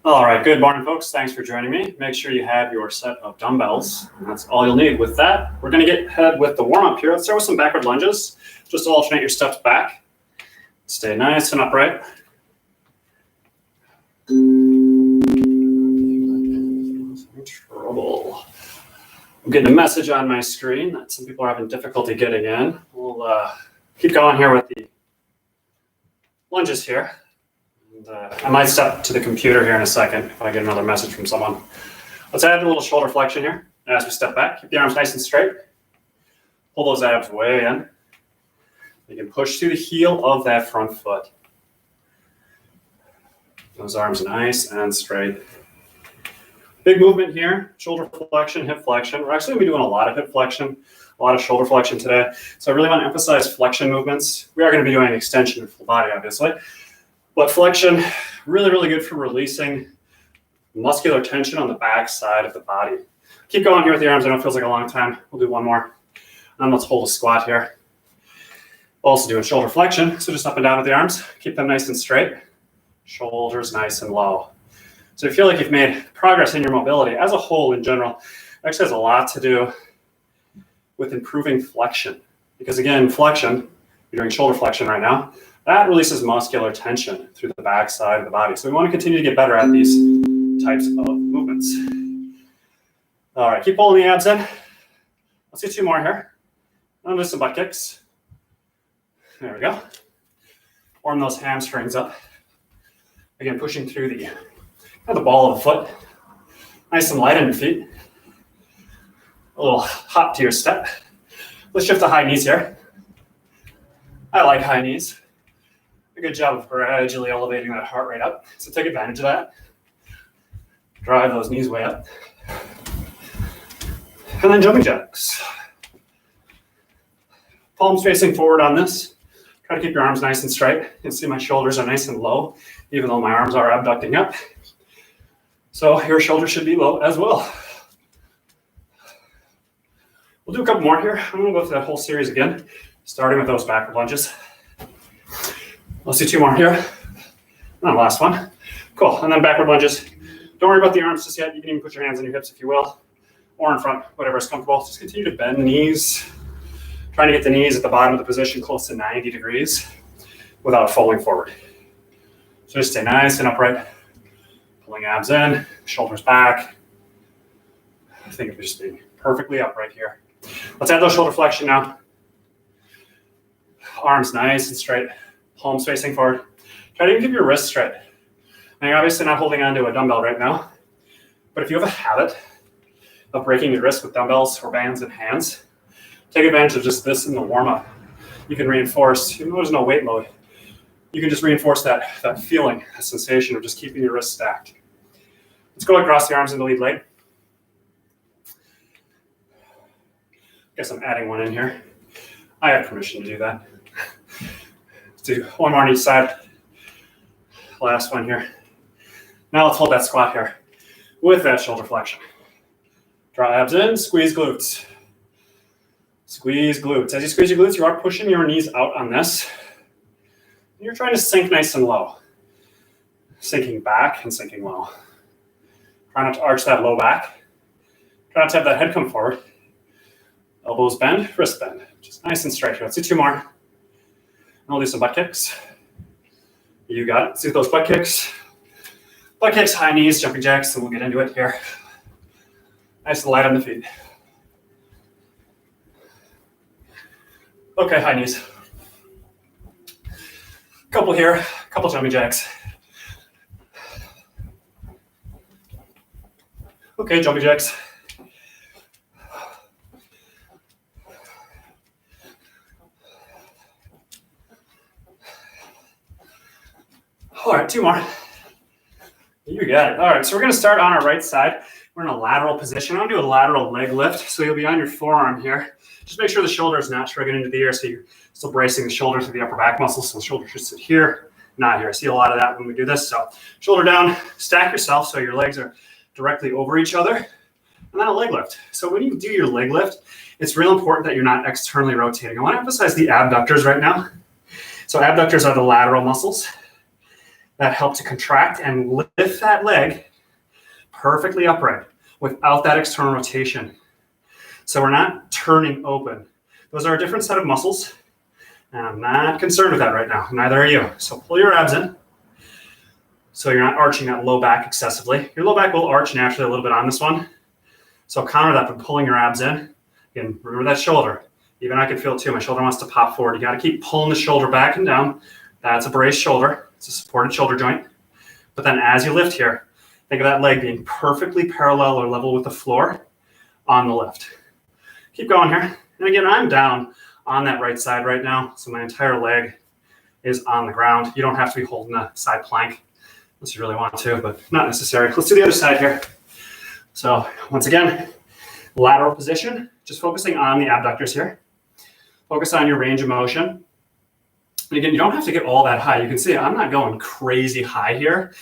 All right, good morning, folks. Thanks for joining me. Make sure you have your set of dumbbells. That's all you'll need. With that, we're going to get ahead with the warm-up here. Let's start with some backward lunges. Just alternate your steps back. Stay nice and upright. Trouble. I'm getting a message on my screen that some people are having difficulty getting in. We'll keep going here with the lunges here. I might step to the computer here in a second if I get another message from someone. Let's add a little shoulder flexion here. As we step back, keep the arms nice and straight. Pull those abs way in. You can push through the heel of that front foot. Those arms nice and straight. Big movement here, shoulder flexion, hip flexion. We're actually going to be doing a lot of hip flexion, a lot of shoulder flexion today. So I really want to emphasize flexion movements. We are going to be doing extension of full body, obviously. But flexion, really, really good for releasing muscular tension on the back side of the body. Keep going here with the arms. I know it feels like a long time. We'll do one more. And let's hold a squat here. Also doing shoulder flexion. So just up and down with the arms. Keep them nice and straight. Shoulders nice and low. So you feel like you've made progress in your mobility as a whole in general. It actually has a lot to do with improving flexion. Because again, flexion, you're doing shoulder flexion right now, that releases muscular tension through the back side of the body. So we want to continue to get better at these types of movements. All right, keep pulling the abs in. Let's do two more here. I'll do some butt kicks. There we go. Warm those hamstrings up. Again, pushing through the ball of the foot. Nice and light on your feet. A little hop to your step. Let's shift to high knees here. I like high knees. A good job of gradually elevating that heart rate up. So take advantage of that. Drive those knees way up. And then jumping jacks. Palms facing forward on this. Try to keep your arms nice and straight. You'll see my shoulders are nice and low, even though my arms are abducting up. So your shoulders should be low as well. We'll do a couple more here. I'm going to go through that whole series again, starting with those backward lunges. Let's do two more here. And the last one. Cool. And then backward lunges. Don't worry about the arms just yet. You can even put your hands on your hips if you will, or in front, whatever is comfortable. Just continue to bend the knees. Trying to get the knees at the bottom of the position close to 90 degrees without falling forward. So just stay nice and upright. Pulling abs in, shoulders back. Think of just being perfectly upright here. Let's add those shoulder flexion now. Arms nice and straight. Palms facing forward. Try to even keep your wrists straight. Now you're obviously not holding on to a dumbbell right now, but if you have a habit of breaking your wrists with dumbbells or bands and hands, take advantage of just this in the warm-up. You can reinforce, even though there's no weight load, you can just reinforce that feeling, that sensation of just keeping your wrists stacked. Let's go across the arms in the lead leg. Guess I'm adding one in here. I have permission to do that. Let's do one more on each side. Last one here. Now let's hold that squat here with that shoulder flexion. Draw abs in, squeeze glutes. Squeeze glutes. As you squeeze your glutes, you are pushing your knees out on this. You're trying to sink nice and low. Sinking back and sinking low. Try not to arch that low back. Try not to have that head come forward. Elbows bend, wrist bend. Just nice and straight here. Let's do two more. And we'll do some butt kicks. You got it. Let's do those butt kicks. Butt kicks, high knees, jumping jacks, and we'll get into it here. Nice and light on the feet. Okay, high knees. Couple here, couple jumping jacks. Okay, jumping jacks. All right, two more. You got it. All right, so we're going to start on our right side. We're in a lateral position. I'm going to do a lateral leg lift. So you'll be on your forearm here. Just make sure the shoulder is not shrugging into the air, so you're still bracing the shoulder through the upper back muscles. So the shoulder should sit here, not here. I see a lot of that when we do this. So shoulder down, stack yourself so your legs are directly over each other, and then a leg lift. So when you do your leg lift, it's real important that you're not externally rotating. I want to emphasize the abductors right now. So abductors are the lateral muscles that help to contract and lift that leg perfectly upright without that external rotation. So we're not turning open. Those are a different set of muscles, and I'm not concerned with that right now. Neither are you. So pull your abs in so you're not arching that low back excessively. Your low back will arch naturally a little bit on this one. So counter that by pulling your abs in. Again, remember that shoulder. Even I can feel it too. My shoulder wants to pop forward. You got to keep pulling the shoulder back and down. That's a braced shoulder. It's a supported shoulder joint. But then as you lift here, think of that leg being perfectly parallel or level with the floor on the lift. Keep going here. And again, I'm down on that right side right now. So my entire leg is on the ground. You don't have to be holding a side plank unless you really want to, but not necessary. Let's do the other side here. So once again, lateral position, just focusing on the abductors here. Focus on your range of motion. And again, you don't have to get all that high. You can see I'm not going crazy high here.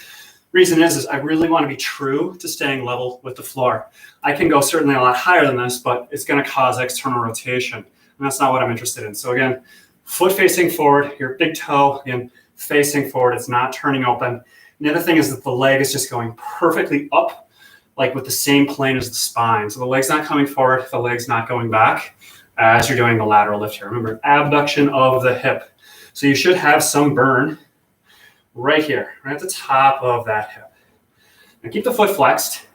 Reason is I really want to be true to staying level with the floor. I can go certainly a lot higher than this, but it's going to cause external rotation. And that's not what I'm interested in. So again, foot facing forward, your big toe, again, facing forward. It's not turning open. And the other thing is that the leg is just going perfectly up, like with the same plane as the spine. So the leg's not coming forward, the leg's not going back as you're doing the lateral lift here. Remember, abduction of the hip. So you should have some burn right here, right at the top of that hip. Now keep the foot flexed.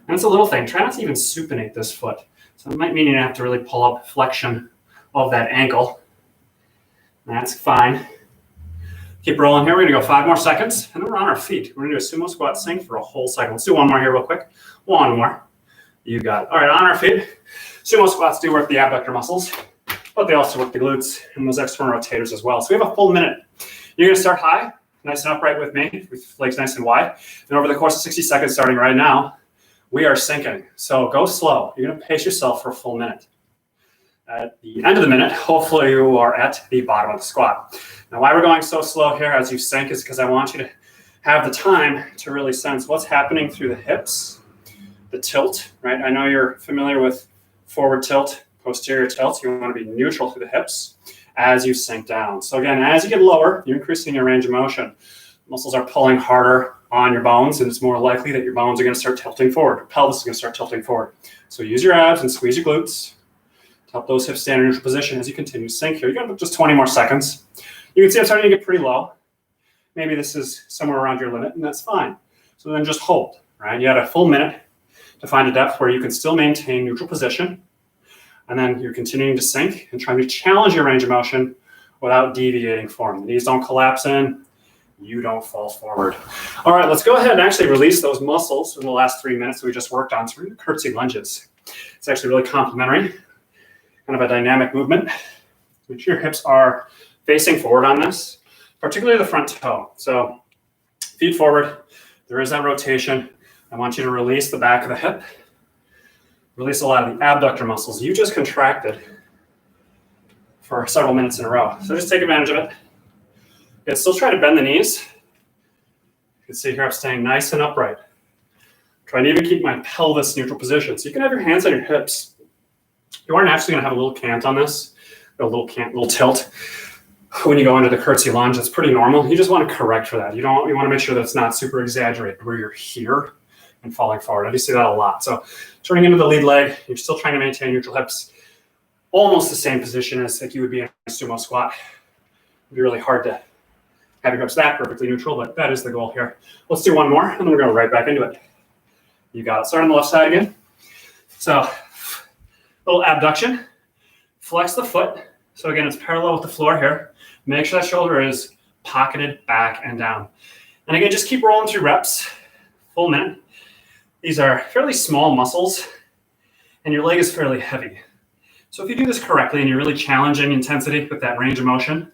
And it's a little thing. Try not to even supinate this foot. So it might mean you have to really pull up flexion of that ankle. That's fine. Keep rolling here. We're going to go 5 more seconds, and then we're on our feet. We're going to do a sumo squat sink for a whole cycle. Let's do one more here real quick. One more. You got it. All right, on our feet. Sumo squats do work the abductor muscles, but they also work the glutes and those external rotators as well. So we have a full minute. You're going to start high, nice and upright with me, with legs nice and wide. And over the course of 60 seconds, starting right now, we are sinking. So go slow. You're going to pace yourself for a full minute. At the end of the minute, hopefully you are at the bottom of the squat. Now, why we're going so slow here as you sink is because I want you to have the time to really sense what's happening through the hips, the tilt, right? I know you're familiar with forward tilt, posterior tilt. You want to be neutral through the hips as you sink down. So again, as you get lower, you're increasing your range of motion. Muscles are pulling harder on your bones, and it's more likely that your bones are going to start tilting forward. Your pelvis is going to start tilting forward. So use your abs and squeeze your glutes. Help those hips stay in a neutral position as you continue to sink here. You got just 20 more seconds. You can see I'm starting to get pretty low. Maybe this is somewhere around your limit, and that's fine. So then just hold, right? You had a full minute to find a depth where you can still maintain neutral position, and then you're continuing to sink and trying to challenge your range of motion without deviating from. The knees don't collapse in. You don't fall forward. All right, let's go ahead and actually release those muscles in the last 3 minutes that we just worked on. So we're going to curtsy lunges. It's actually really complementary. Kind of a dynamic movement. Make sure your hips are facing forward on this, particularly the front toe. So feet forward, there is that rotation. I want you to release the back of the hip. Release a lot of the abductor muscles you just contracted for several minutes in a row. So just take advantage of it. Okay, still try to bend the knees. You can see here I'm staying nice and upright. Trying to even keep my pelvis neutral position. So you can have your hands on your hips. You are naturally going to have a little cant on this, a little tilt. When you go into the curtsy lunge, it's pretty normal. You just want to correct for that. You want to make sure that it's not super exaggerated where you're here and falling forward. I do see that a lot. So turning into the lead leg, you're still trying to maintain neutral hips. Almost the same position as like you would be in a sumo squat. It'd be really hard to have your hips that perfectly neutral, but that is the goal here. Let's do one more, and then we're going right back into it. You got it. Start on the left side again. So little abduction, flex the foot. So again, it's parallel with the floor here. Make sure that shoulder is pocketed back and down. And again, just keep rolling through reps, full minute. These are fairly small muscles, and your leg is fairly heavy. So if you do this correctly and you're really challenging intensity with that range of motion,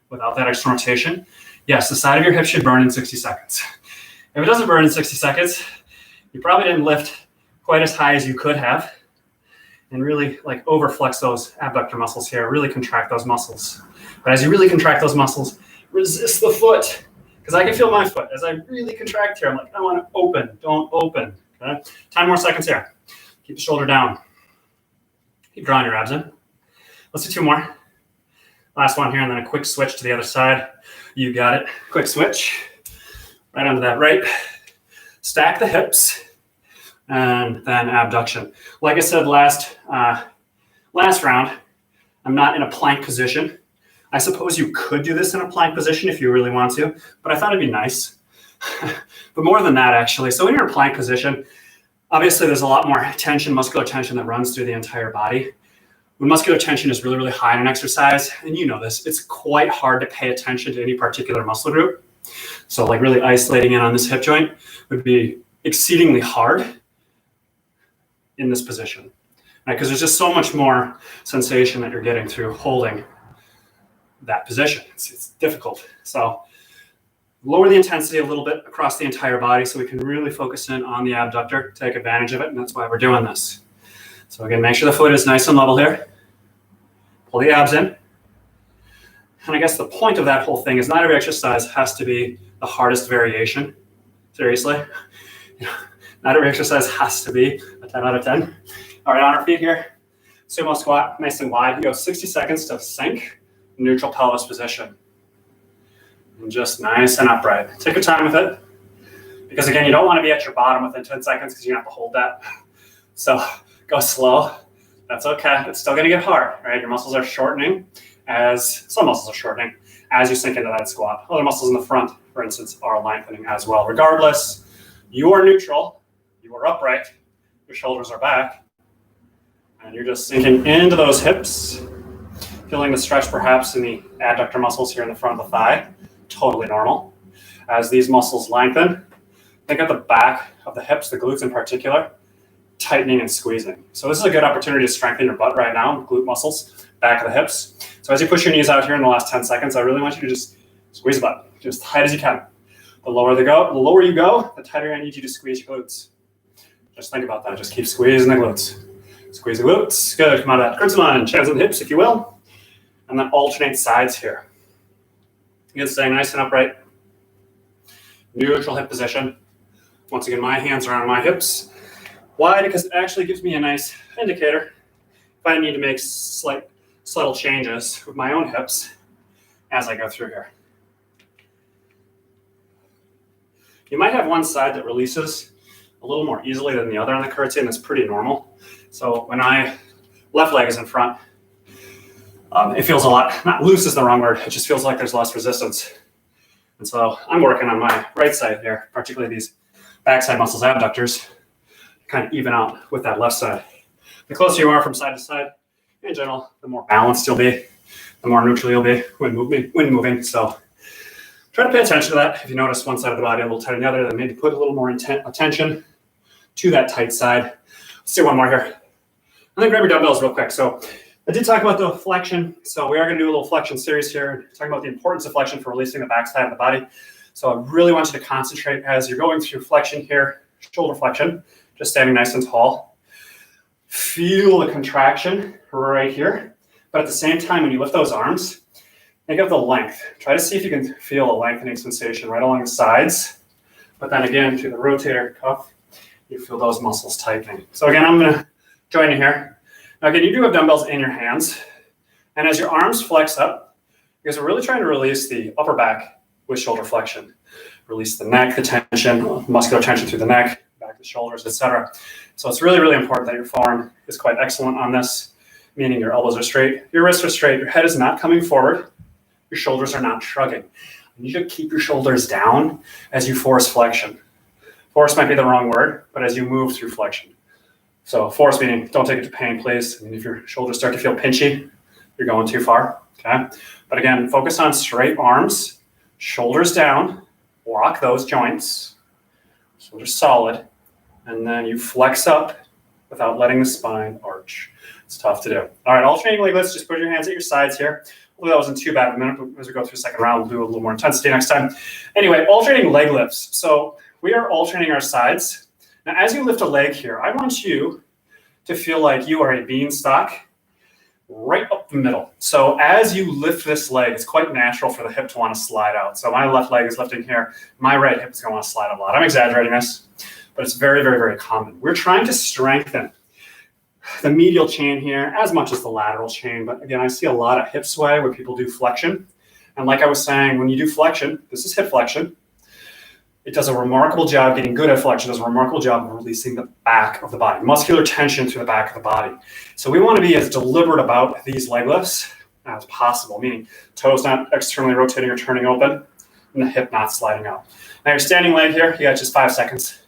without that external rotation, yes, the side of your hip should burn in 60 seconds. If it doesn't burn in 60 seconds, you probably didn't lift quite as high as you could have. And really like overflex those abductor muscles here, really contract those muscles. But as you really contract those muscles, resist the foot. Because I can feel my foot. As I really contract here, I'm like, I want to open, don't open. Okay? 10 more seconds here. Keep the shoulder down. Keep drawing your abs in. Let's do 2 more. Last one here, and then a quick switch to the other side. You got it. Quick switch. right onto that right. Stack the hips and then abduction. Like I said last round, I'm not in a plank position. I suppose you could do this in a plank position if you really want to, but I thought it'd be nice. But more than that, actually. So when you're in a plank position, obviously there's a lot more tension, muscular tension that runs through the entire body. When muscular tension is really, really high in an exercise, and you know this, it's quite hard to pay attention to any particular muscle group. So like really isolating in on this hip joint would be exceedingly hard in this position, right? Because there's just so much more sensation that you're getting through holding that position. It's difficult. So lower the intensity a little bit across the entire body so we can really focus in on the abductor, take advantage of it, and that's why we're doing this. So again, make sure the foot is nice and level here. Pull the abs in. And I guess the point of that whole thing is not every exercise has to be the hardest variation. Seriously. Not every exercise has to be a 10 out of 10. All right, on our feet here. Sumo squat, nice and wide. You go 60 seconds to sink, neutral pelvis position. And just nice and upright. Take your time with it. Because again, you don't want to be at your bottom within 10 seconds because you have to hold that. So go slow. That's okay. It's still going to get hard, right? Your muscles are shortening some muscles are shortening as you sink into that squat. Other muscles in the front, for instance, are lengthening as well. Regardless, you are neutral, you are upright, your shoulders are back, and you're just sinking into those hips, feeling the stretch perhaps in the adductor muscles here in the front of the thigh. Totally normal. As these muscles lengthen, think of the back of the hips, the glutes in particular, tightening and squeezing. So this is a good opportunity to strengthen your butt right now, glute muscles, back of the hips. So as you push your knees out here in the last 10 seconds, I really want you to just squeeze the butt, just tight as you can. The lower you go, the tighter I need you to squeeze your glutes. Just think about that. Just keep squeezing the glutes. Squeeze the glutes. Good. Come out of that curtsy lunge, hands on the hips if you will. And then alternate sides here. Again, staying nice and upright. Neutral hip position. Once again, my hands are on my hips. Why? Because it actually gives me a nice indicator if I need to make subtle changes with my own hips as I go through here. You might have one side that releases a little more easily than the other on the curtsy, and that's pretty normal. So when left leg is in front, it feels a lot, not loose is the wrong word, it just feels like there's less resistance. And so I'm working on my right side here, particularly these backside muscles, abductors, kind of even out with that left side. The closer you are from side to side, in general, the more balanced you'll be, the more neutral you'll be when moving. So try to pay attention to that. If you notice one side of the body a little tighter than the other, then maybe put a little more attention to that tight side. Let's do one more here. And then grab your dumbbells real quick. So I did talk about the flexion. So we are going to do a little flexion series here, talking about the importance of flexion for releasing the backside of the body. So I really want you to concentrate as you're going through flexion here, shoulder flexion, just standing nice and tall. Feel the contraction right here. But at the same time, when you lift those arms, think of the length. Try to see if you can feel a lengthening sensation right along the sides. But then again, through the rotator cuff, you feel those muscles tightening. So again, I'm going to join you here. Now again, you do have dumbbells in your hands. And as your arms flex up, because we're really trying to release the upper back with shoulder flexion. Release the neck, the tension, muscular tension through the neck, back to the shoulders, etc. So it's really, really important that your forearm is quite excellent on this, meaning your elbows are straight, your wrists are straight, your head is not coming forward, your shoulders are not shrugging. You should keep your shoulders down as you force flexion. Force might be the wrong word, but as you move through flexion. So force meaning don't take it to pain, please. I mean, if your shoulders start to feel pinchy, you're going too far, okay? But again, focus on straight arms, shoulders down, lock those joints, shoulders solid, and then you flex up without letting the spine arch. It's tough to do. All right, alternating leg lifts, just put your hands at your sides here. Hopefully that wasn't too bad a minute, but as we go through the second round, we'll do a little more intensity next time. Anyway, alternating leg lifts. So we are alternating our sides. Now, as you lift a leg here, I want you to feel like you are a beanstalk right up the middle. So as you lift this leg, it's quite natural for the hip to want to slide out. So my left leg is lifting here. My right hip is going to want to slide a lot. I'm exaggerating this, but it's very, very, very common. We're trying to strengthen the medial chain here as much as the lateral chain. But again, I see a lot of hip sway where people do flexion. And like I was saying, when you do flexion, this is hip flexion. It does a remarkable job getting good at flexion, does a remarkable job of releasing the back of the body, muscular tension through the back of the body. So we want to be as deliberate about these leg lifts as possible, meaning toes not externally rotating or turning open, and the hip not sliding out. Now your standing leg here, you got just 5 seconds.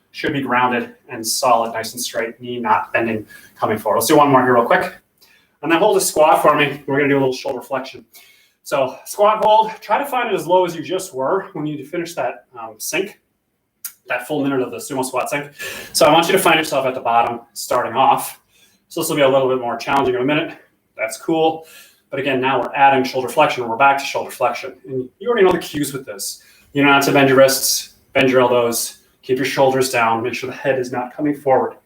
Should be grounded and solid, nice and straight, knee not bending, coming forward. Let's do one more here real quick. And then hold a squat for me. We're gonna do a little shoulder flexion. So squat hold, try to find it as low as you just were when you finish that sync, that full minute of the sumo squat sync. So I want you to find yourself at the bottom starting off. So this will be a little bit more challenging in a minute. That's cool. But again, now we're adding shoulder flexion. We're back to shoulder flexion. And you already know the cues with this. You know not to bend your wrists, bend your elbows, keep your shoulders down, make sure the head is not coming forward.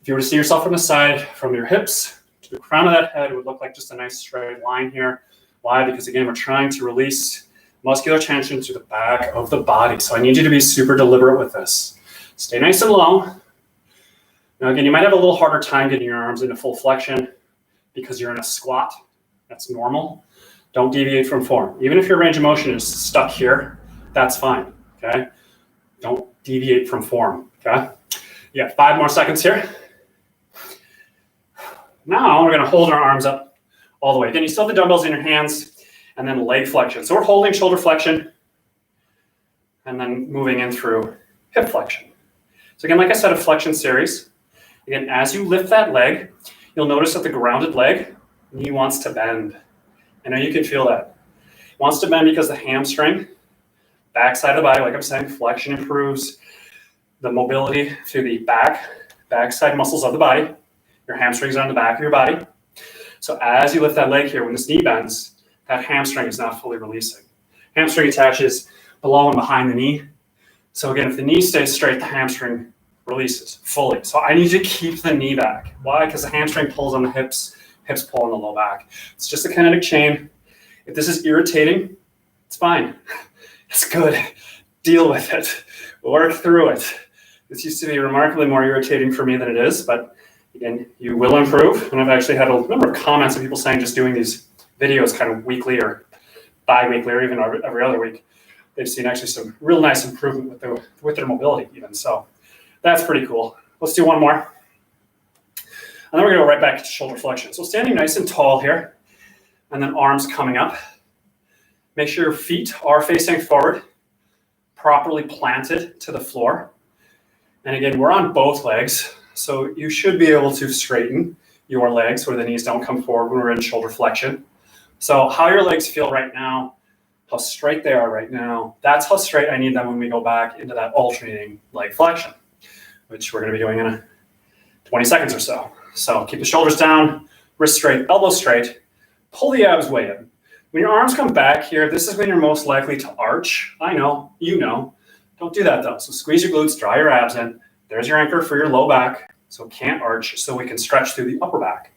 If you were to see yourself from the side, from your hips to the crown of that head, it would look like just a nice straight line here. Why? Because again, we're trying to release muscular tension to the back of the body. So I need you to be super deliberate with this. Stay nice and low. Now again, you might have a little harder time getting your arms into full flexion because you're in a squat. That's normal. Don't deviate from form. Even if your range of motion is stuck here, that's fine, okay? Don't deviate from form, okay? You got 5 more seconds here. Now we're gonna hold our arms up all the way. Again, you still have the dumbbells in your hands and then leg flexion. So we're holding shoulder flexion and then moving in through hip flexion. So again, like I said, a flexion series. Again, as you lift that leg, you'll notice that the grounded leg, knee wants to bend. I know you can feel that. It wants to bend because the hamstring, backside of the body, like I'm saying, flexion improves the mobility through the backside muscles of the body. Your hamstrings are on the back of your body. So as you lift that leg here, when this knee bends, that hamstring is not fully releasing. Hamstring attaches below and behind the knee. So again, if the knee stays straight, the hamstring releases fully. So I need you to keep the knee back. Why? Because the hamstring pulls on the hips pull on the low back. It's just a kinetic chain. If this is irritating, it's fine. It's good. Deal with it. Work through it. This used to be remarkably more irritating for me than it is, but again, you will improve. And I've actually had a number of comments of people saying just doing these videos kind of weekly or bi-weekly or even every other week, they've seen actually some real nice improvement with their mobility even. So that's pretty cool. Let's do one more. And then we're gonna go right back to shoulder flexion. So standing nice and tall here, and then arms coming up. Make sure your feet are facing forward, properly planted to the floor. And again, we're on both legs, so you should be able to straighten your legs where the knees don't come forward when we're in shoulder flexion. So how your legs feel right now, how straight they are right now, that's how straight I need them when we go back into that alternating leg flexion, which we're gonna be doing in 20 seconds or so. So keep the shoulders down, wrist straight, elbow straight, pull the abs way in. When your arms come back here, this is when you're most likely to arch. I know, you know. Don't do that though. So squeeze your glutes, draw your abs in. There's your anchor for your low back, so it can't arch, so we can stretch through the upper back.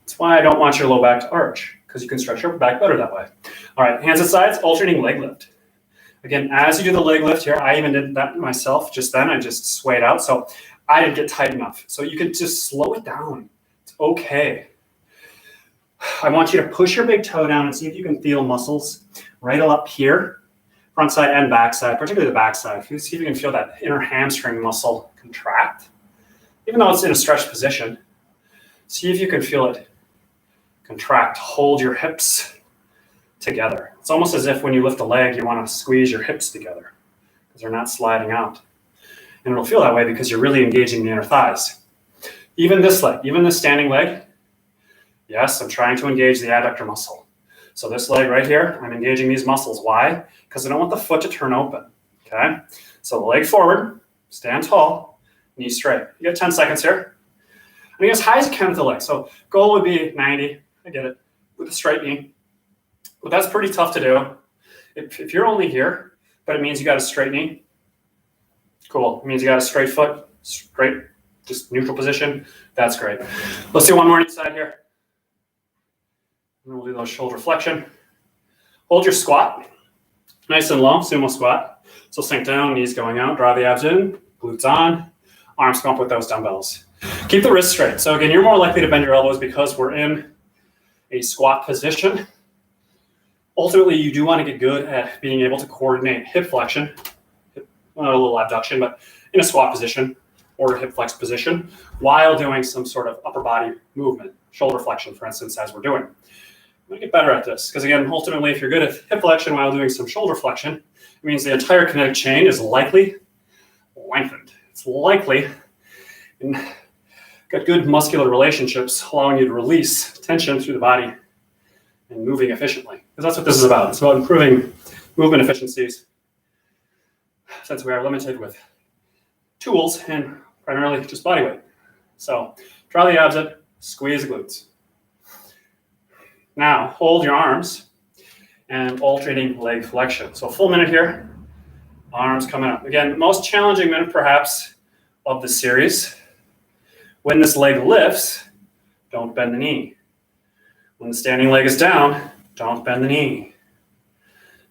That's why I don't want your low back to arch, because you can stretch your upper back better that way. All right, hands at sides, alternating leg lift. Again, as you do the leg lift here, I even did that myself just then. I just swayed out, so I didn't get tight enough. So you can just slow it down. It's okay. I want you to push your big toe down and see if you can feel muscles right up here, front side and back side, particularly the back side. See if you can feel that inner hamstring muscle contract. Even though it's in a stretched position, see if you can feel it contract. Hold your hips together. It's almost as if when you lift a leg, you want to squeeze your hips together because they're not sliding out. And it'll feel that way because you're really engaging the inner thighs. Even this leg, even this standing leg, yes, I'm trying to engage the adductor muscle. So this leg right here, I'm engaging these muscles. Why? Because I don't want the foot to turn open, okay? So the leg forward, stand tall, knee straight. You got 10 seconds here. And as high as you can with the leg. So goal would be 90, I get it, with a straight knee. But that's pretty tough to do. If you're only here, but it means you got a straight knee, cool. It means you got a straight foot, straight, just neutral position. That's great. Let's do one more on each side here. And we'll do those shoulder flexion. Hold your squat, nice and low, sumo squat. So sink down, knees going out, draw the abs in, glutes on, arms come up with those dumbbells. Keep the wrists straight. So again, you're more likely to bend your elbows because we're in a squat position. Ultimately, you do want to get good at being able to coordinate hip flexion, a little abduction, but in a squat position or hip flex position while doing some sort of upper body movement, shoulder flexion, for instance, as we're doing. I'm going to get better at this because, again, ultimately, if you're good at hip flexion while doing some shoulder flexion, it means the entire kinetic chain is likely lengthened. It's likely and got good muscular relationships, allowing you to release tension through the body and moving efficiently. Because that's what this is about. It's about improving movement efficiencies since we are limited with tools and primarily just body weight. So draw the abs up, squeeze the glutes. Now hold your arms and alternating leg flexion. So a full minute here, arms coming up. Again, most challenging minute perhaps of the series. When this leg lifts, don't bend the knee. When the standing leg is down, don't bend the knee.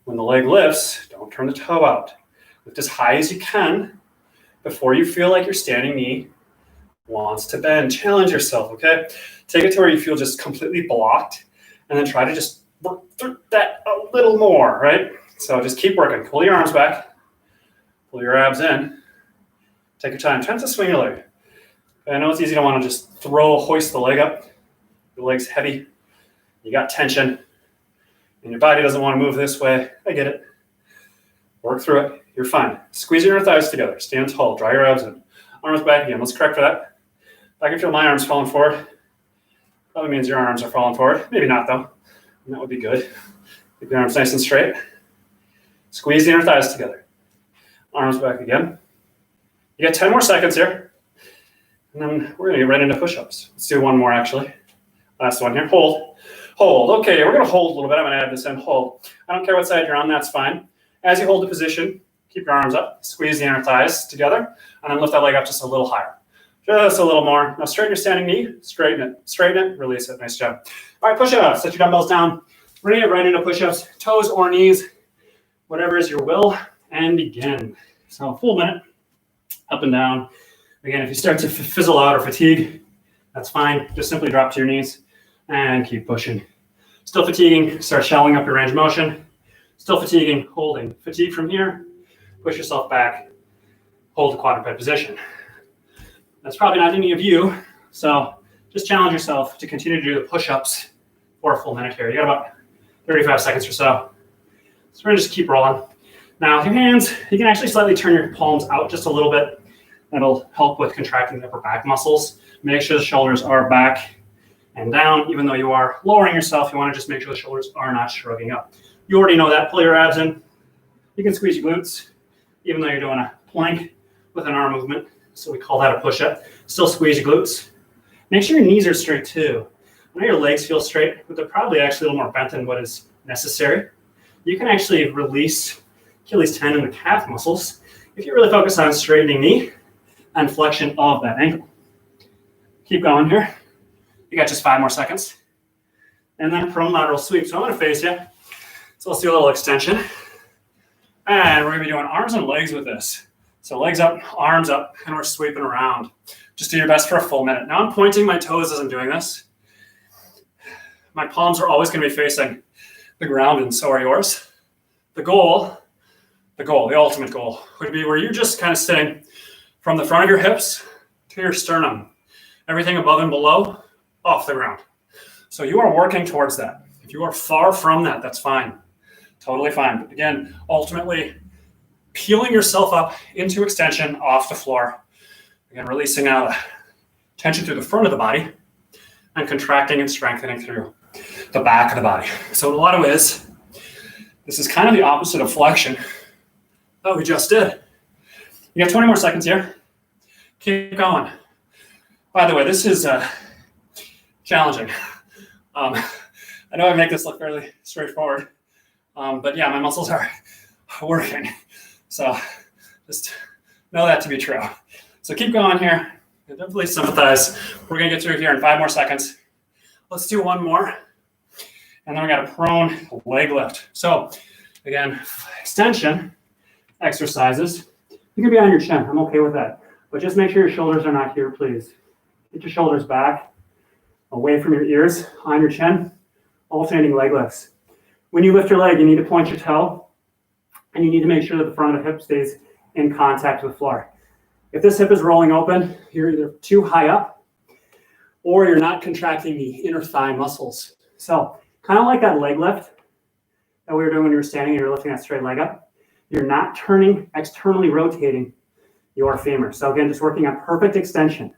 When the leg lifts, don't turn the toe out. Lift as high as you can before you feel like your standing knee wants to bend. Challenge yourself, okay? Take it to where you feel just completely blocked and then try to just work through that a little more, right? So just keep working. Pull your arms back. Pull your abs in. Take your time. Try to swing your leg. I know it's easy to want to just hoist the leg up. Your leg's heavy. You got tension. And your body doesn't want to move this way. I get it. Work through it. You're fine. Squeeze your inner thighs together. Stand tall. Draw your abs in. Arms back again. Let's correct for that. If I can feel my arms falling forward, probably means your arms are falling forward. Maybe not, though. And that would be good. Keep your arms nice and straight. Squeeze the inner thighs together. Arms back again. You got 10 more seconds here. And then we're going to get right into push-ups. Let's do one more, actually. Last one here. Hold. Hold. Okay, we're going to hold a little bit. I'm going to add this in. Hold. I don't care what side you're on. That's fine. As you hold the position, keep your arms up. Squeeze the inner thighs together. And then lift that leg up just a little higher. Just a little more. Now straighten your standing knee. Straighten it. Straighten it. Release it. Nice job. All right, push-ups. Set your dumbbells down. Bring it right into push-ups. Toes or knees. Whatever is your will. And begin. So full minute. Up and down. Again, if you start to fizzle out or fatigue, that's fine. Just simply drop to your knees and keep pushing. Still fatiguing, start shallow up your range of motion. Still fatiguing, holding. Fatigue from here, push yourself back, hold the quadruped position. That's probably not any of you, so just challenge yourself to continue to do the push-ups for a full minute here. You got about 35 seconds or so. So we're gonna just keep rolling. Now with your hands, you can actually slightly turn your palms out just a little bit. That'll help with contracting the upper back muscles. Make sure the shoulders are back and down. Even though you are lowering yourself, you want to just make sure the shoulders are not shrugging up. You already know that. Pull your abs in. You can squeeze your glutes, even though you're doing a plank with an arm movement. So we call that a push-up. Still squeeze your glutes. Make sure your knees are straight too. I know your legs feel straight, but they're probably actually a little more bent than what is necessary. You can actually release Achilles tendon and calf muscles if you really focus on straightening knee and flexion of that ankle. Keep going here. You got just 5 more seconds. And then prone lateral sweep. So I'm going to face you. So let's do a little extension. And we're going to be doing arms and legs with this. So legs up, arms up, and we're sweeping around. Just do your best for a full minute. Now I'm pointing my toes as I'm doing this. My palms are always going to be facing the ground, and so are yours. The ultimate goal would be where you're just kind of sitting from the front of your hips to your sternum. Everything above and below, off the ground. So you are working towards that. If you are far from that, that's fine. Totally fine. But again, ultimately, peeling yourself up into extension off the floor. Again, releasing out tension through the front of the body and contracting and strengthening through the back of the body. So in a lot of ways, this is kind of the opposite of flexion that we just did. You got 20 more seconds here. Keep going. By the way, this is challenging. I know I make this look fairly straightforward, but yeah, my muscles are working. So just know that to be true. So keep going here. Definitely sympathize. We're gonna get through here in 5 more seconds. Let's do one more. And then we got a prone leg lift. So again, extension exercises. You can be on your chin. I'm okay with that. But just make sure your shoulders are not here, please. Get your shoulders back, away from your ears, on your chin. Alternating leg lifts. When you lift your leg, you need to point your toe, and you need to make sure that the front of the hip stays in contact with the floor. If this hip is rolling open, you're either too high up or you're not contracting the inner thigh muscles. So kind of like that leg lift that we were doing when you were standing and you were lifting that straight leg up. You're not turning, externally rotating your femur. So again, just working on perfect extension.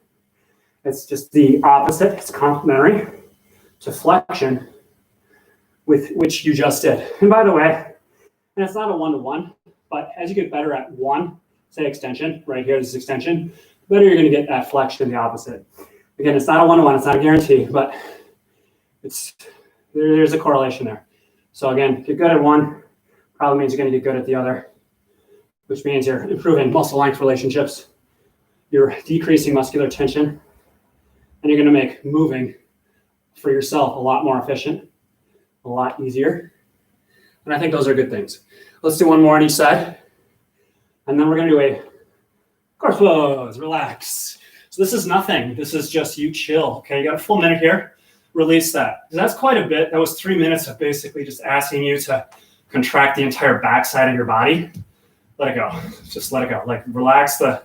It's just the opposite. It's complementary to flexion, with which you just did. And by the way, and it's not a one-to-one, but as you get better at one, say extension, right here, this is extension, the better you're going to get at flexion, the opposite. Again, it's not a one-to-one, it's not a guarantee, but there's a correlation there. So again, get good at one, probably means you're going to get good at the other, which means you're improving muscle length relationships, you're decreasing muscular tension, and you're going to make moving for yourself a lot more efficient, a lot easier. And I think those are good things. Let's do one more on each side. And then we're going to do a core flows, relax. So this is nothing. This is just you chill. Okay, you got a full minute here. Release that. That's quite a bit. That was 3 minutes of basically just asking you to contract the entire backside of your body. Let it go. Just let it go. Like relax the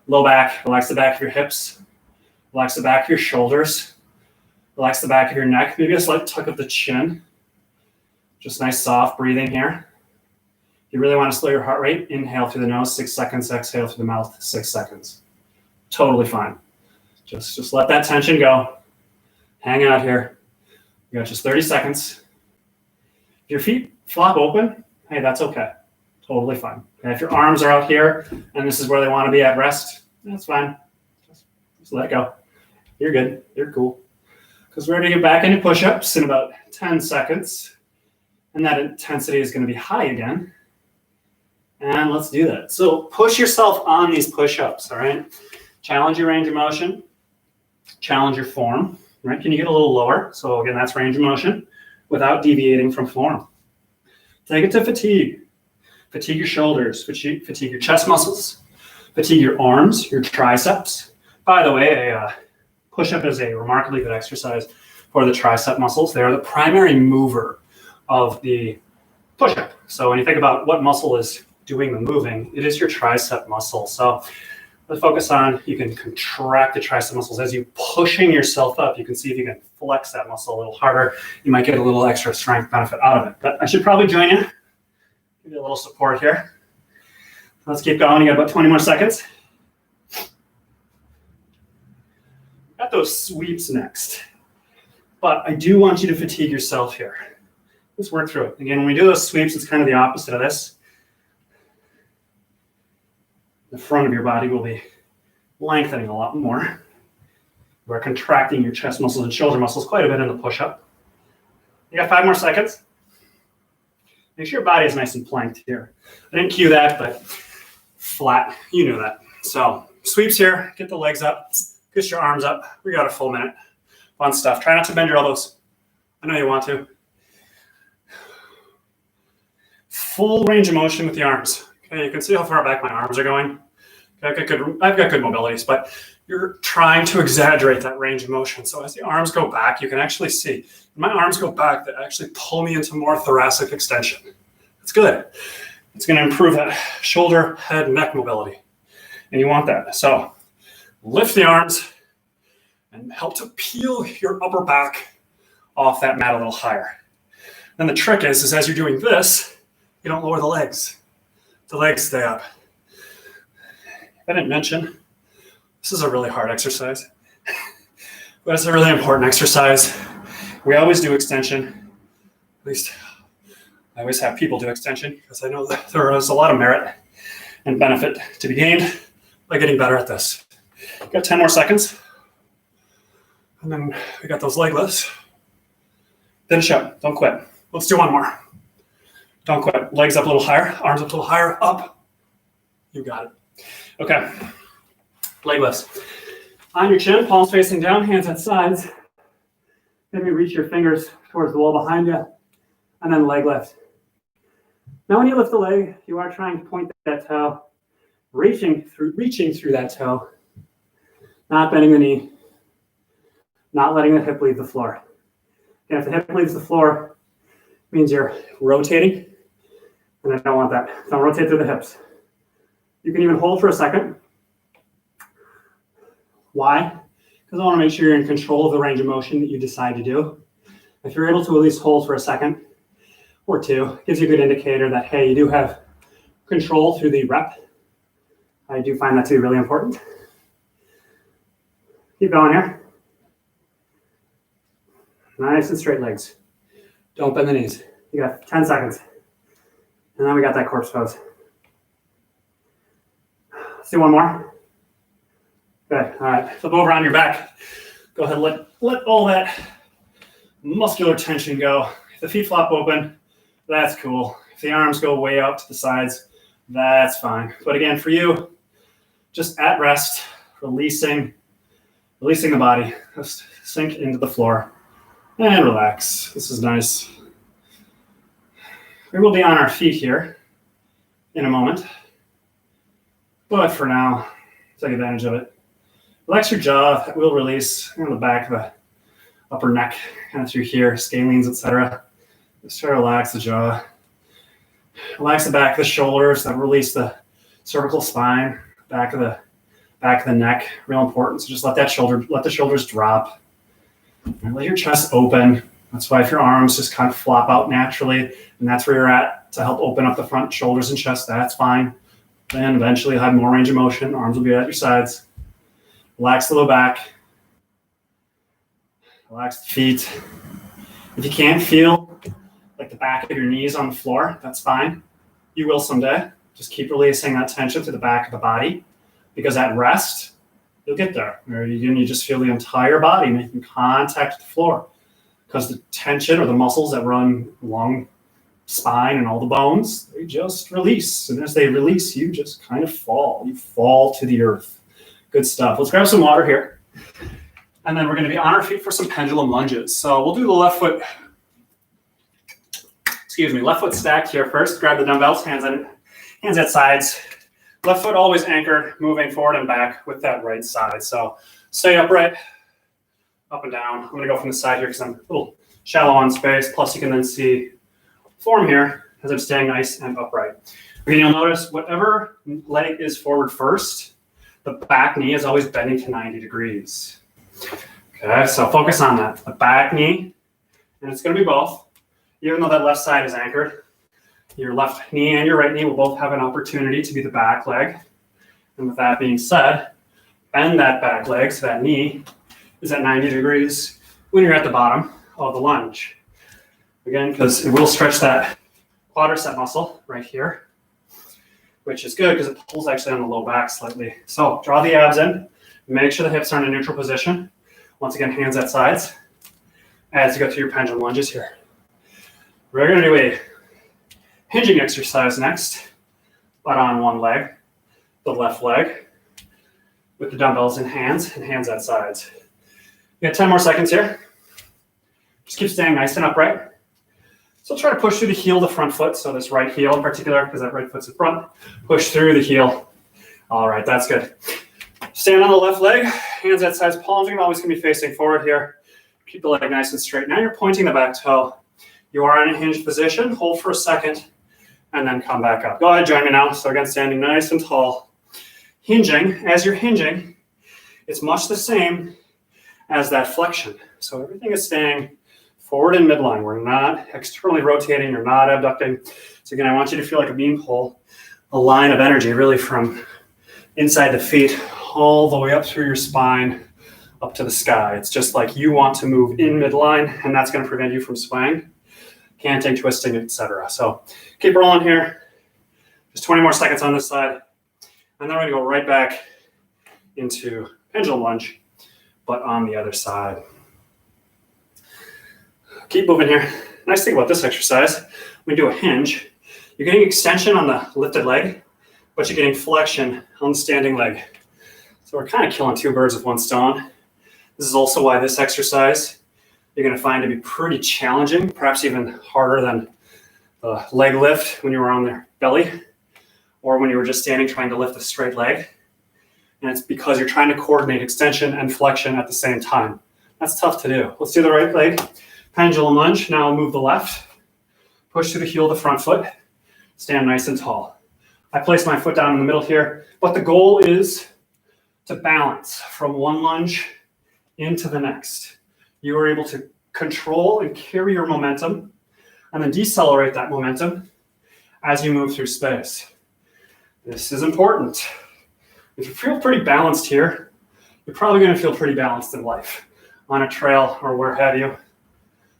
low back, relax the back of your hips, relax the back of your shoulders, relax the back of your neck. Maybe a slight tuck of the chin. Just nice soft breathing here. You really want to slow your heart rate. Inhale through the nose, 6 seconds. Exhale through the mouth, 6 seconds. Totally fine. Just let that tension go. Hang out here. You got just 30 seconds. If your feet flop open, hey, that's okay. Totally fine. And if your arms are out here and this is where they want to be at rest, that's fine. Just let it go. You're good. You're cool. Because we're going to get back into push-ups in about 10 seconds. And that intensity is going to be high again. And let's do that. So push yourself on these push-ups, all right? Challenge your range of motion. Challenge your form, right? Can you get a little lower? So again, that's range of motion without deviating from form. Take it to fatigue. Fatigue your shoulders, fatigue your chest muscles, fatigue your arms, your triceps. By the way, a push-up is a remarkably good exercise for the tricep muscles. They are the primary mover of the push-up. So when you think about what muscle is doing the moving, it is your tricep muscle. So let's focus on, you can contract the tricep muscles as you pushing yourself up. You can see if you can flex that muscle a little harder. You might get a little extra strength benefit out of it. But I should probably join you. Give you a little support here. Let's keep going. You got about 20 more seconds. Got those sweeps next. But I do want you to fatigue yourself here. Let's work through it. Again, when we do those sweeps, it's kind of the opposite of this. The front of your body will be lengthening a lot more. We're contracting your chest muscles and shoulder muscles quite a bit in the push-up. You got 5 more seconds. Make sure your body is nice and planked here. I didn't cue that, but flat, you knew that. So sweeps here, get the legs up, push your arms up. We got a full minute. Fun stuff. Try not to bend your elbows. I know you want to. Full range of motion with the arms. Okay, you can see how far back my arms are going. Okay, I've got good mobilities, but you're trying to exaggerate that range of motion. So as the arms go back, you can actually see when my arms go back, they actually pull me into more thoracic extension. That's good. It's going to improve that shoulder, head, neck mobility. And you want that. So lift the arms and help to peel your upper back off that mat a little higher. Then the trick is as you're doing this, you don't lower the legs. The legs stay up. I didn't mention, this is a really hard exercise, but it's a really important exercise. We always do extension. At least I always have people do extension because I know that there is a lot of merit and benefit to be gained by getting better at this. Got 10 more seconds. And then we got those leg lifts. Finish up. Don't quit. Let's do one more. Don't quit. Legs up a little higher. Arms up a little higher. Up. You got it. Okay. Leg lifts. On your chin, palms facing down, hands at sides. Maybe reach your fingers towards the wall behind you. And then leg lift. Now when you lift the leg, you are trying to point that toe, reaching through that toe, not bending the knee, not letting the hip leave the floor. And if the hip leaves the floor, it means you're rotating, and I don't want that. Don't rotate through the hips. You can even hold for a second. Why? Because I want to make sure you're in control of the range of motion that you decide to do. If you're able to at least hold for a second or two, it gives you a good indicator that, hey, you do have control through the rep. I do find that to be really important. Keep going here. Nice and straight legs. Don't bend the knees. You got 10 seconds. And then we got that corpse pose. Let's do one more. Good. All right. Flip over on your back. Go ahead and let all that muscular tension go. If the feet flop open, that's cool. If the arms go way out to the sides, that's fine. But again, for you, just at rest, releasing the body. Just sink into the floor and relax. This is nice. We will be on our feet here in a moment. But for now, take advantage of it. Relax your jaw. That will release on the back of the upper neck, kind of through here, scalenes, etc. Just try to relax the jaw. Relax the back of the shoulders. That release the cervical spine, back of the neck. Real important. So just let the shoulders drop. And let your chest open. That's why if your arms just kind of flop out naturally, and that's where you're at to help open up the front shoulders and chest, that's fine. Then eventually you'll have more range of motion. Arms will be at your sides. Relax the low back. Relax the feet. If you can't feel like the back of your knees on the floor, that's fine. You will someday. Just keep releasing that tension to the back of the body, because at rest, you'll get there. Or you just feel the entire body making contact with the floor, because the tension or the muscles that run along spine and all the bones, they just release. And as they release, you just kind of fall. You fall to the earth. Good stuff. Let's grab some water here. And then we're going to be on our feet for some pendulum lunges. So we'll do the left foot stacked here first. Grab the dumbbells, hands at sides. Left foot always anchored, moving forward and back with that right side. So stay upright, up and down. I'm going to go from the side here because I'm a little shallow on space. Plus you can then see form here as I'm staying nice and upright. Again, you'll notice whatever leg is forward first, the back knee is always bending to 90 degrees. Okay, so focus on that. The back knee, and it's going to be both. Even though that left side is anchored, your left knee and your right knee will both have an opportunity to be the back leg. And with that being said, bend that back leg so that knee is at 90 degrees when you're at the bottom of the lunge. Again, because it will stretch that quadricep muscle right here, which is good because it pulls actually on the low back slightly. So draw the abs in, make sure the hips are in a neutral position. Once again, hands at sides as you go through your pendulum lunges here. We're going to do a hinging exercise next, but on one leg, the left leg, with the dumbbells in hands and hands at sides. You got 10 more seconds here. Just keep staying nice and upright. So try to push through the heel of the front foot. So this right heel in particular, because that right foot's in front, push through the heel. All right, that's good. Stand on the left leg, hands at sides, palms are always going to be facing forward here. Keep the leg nice and straight. Now you're pointing the back toe. You are in a hinged position. Hold for a second, and then come back up. Go ahead, join me now. So again, standing nice and tall. Hinging, as you're hinging, it's much the same as that flexion. So everything is staying forward in midline. We're not externally rotating. You're not abducting. So again, I want you to feel like a beam pole, a line of energy really from inside the feet all the way up through your spine, up to the sky. It's just like you want to move in midline, and that's going to prevent you from swaying, canting, twisting, etc. So keep rolling here. Just 20 more seconds on this side. And then we're going to go right back into pendulum lunge, but on the other side. Keep moving here. Nice thing about this exercise, when you do a hinge, you're getting extension on the lifted leg, but you're getting flexion on the standing leg. So we're kind of killing two birds with one stone. This is also why this exercise you're going to find to be pretty challenging, perhaps even harder than the leg lift when you were on their belly or when you were just standing trying to lift a straight leg. And it's because you're trying to coordinate extension and flexion at the same time. That's tough to do. Let's do the right leg. Pendulum lunge. Now move the left. Push through the heel of the front foot. Stand nice and tall. I place my foot down in the middle here, but the goal is to balance from one lunge into the next. You are able to control and carry your momentum and then decelerate that momentum as you move through space. This is important. If you feel pretty balanced here, you're probably going to feel pretty balanced in life, on a trail or where have you.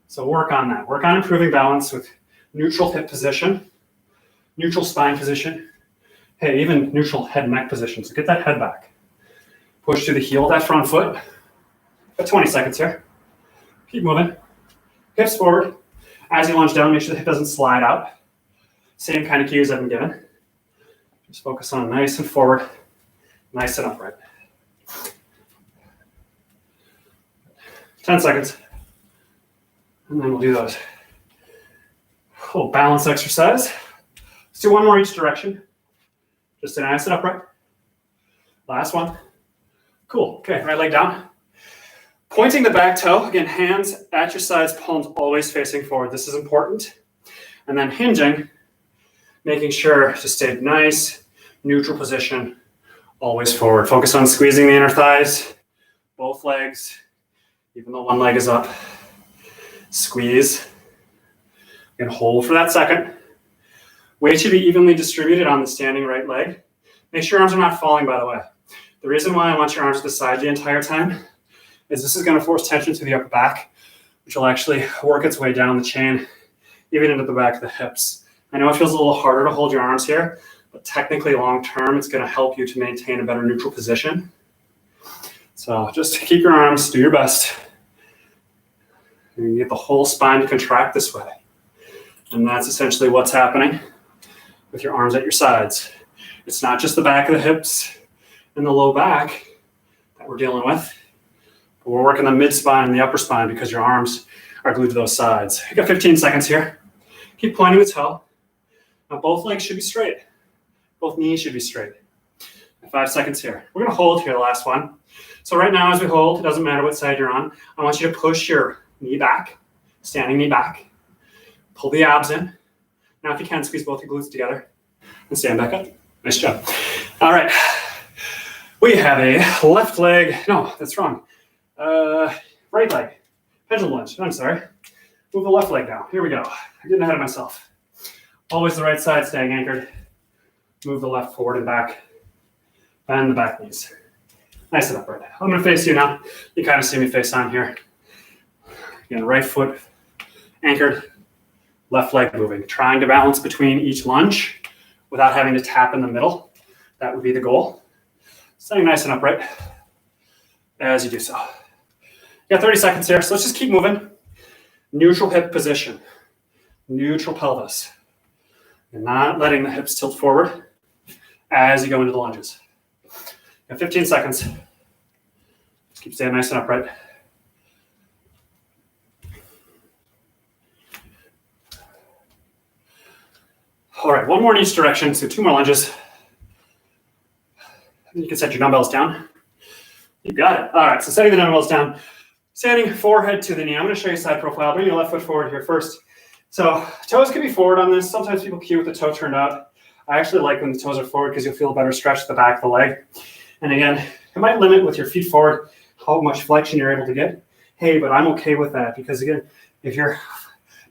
So work on that. Work on improving balance with neutral hip position, neutral spine position, hey, even neutral head neck position. So get that head back. Push through the heel of that front foot. Got 20 seconds here. Keep moving. Hips forward. As you lunge down, make sure the hip doesn't slide out. Same kind of cues I've been given. Just focus on nice and forward, nice and upright. 10 seconds. And then we'll do those. Little balance exercise. Let's do one more each direction. Just stay nice and upright. Last one. Cool. Okay, right leg down. Pointing the back toe. Again, hands at your sides, palms always facing forward. This is important. And then hinging, making sure to stay nice, neutral position, always forward. Focus on squeezing the inner thighs, both legs, even though one leg is up. Squeeze. And hold for that second. Weight should be evenly distributed on the standing right leg. Make sure your arms are not falling, by the way. The reason why I want your arms to the side the entire time is this is going to force tension to the upper back, which will actually work its way down the chain, even into the back of the hips. I know it feels a little harder to hold your arms here, but technically long term, it's going to help you to maintain a better neutral position. So just keep your arms, do your best. You get the whole spine to contract this way. And that's essentially what's happening with your arms at your sides. It's not just the back of the hips and the low back that we're dealing with, but we're working the mid spine and the upper spine because your arms are glued to those sides. You got 15 seconds here. Keep pointing the toe. Now both legs should be straight. Both knees should be straight. 5 seconds here. We're gonna hold here, the last one. So right now as we hold, it doesn't matter what side you're on. I want you to push your knee back, standing knee back. Pull the abs in. Now if you can, squeeze both your glutes together and stand back up. Nice job. All right. We have a left leg. No, that's wrong. Right leg. Pendulum lunge. I'm sorry. Move the left leg down. Here we go. I'm getting ahead of myself. Always the right side staying anchored. Move the left forward and back. Bend the back knees. Nice and upright. I'm going to face you now. You kind of see me face on here. Again, right foot anchored. Left leg moving, trying to balance between each lunge without having to tap in the middle. That would be the goal. Staying nice and upright as you do so. You got 30 seconds here, so let's just keep moving. Neutral hip position, neutral pelvis. You're not letting the hips tilt forward as you go into the lunges. You got 15 seconds. Just keep staying nice and upright. All right, one more in each direction, so 2 more lunges. You can set your dumbbells down. You got it. All right, so setting the dumbbells down, standing forehead to the knee. I'm going to show you side profile. Bring your left foot forward here first. So toes can be forward on this. Sometimes people cue with the toe turned out. I actually like when the toes are forward because you'll feel a better stretch at the back of the leg. And again, it might limit with your feet forward how much flexion you're able to get. Hey, but I'm okay with that because again, if you're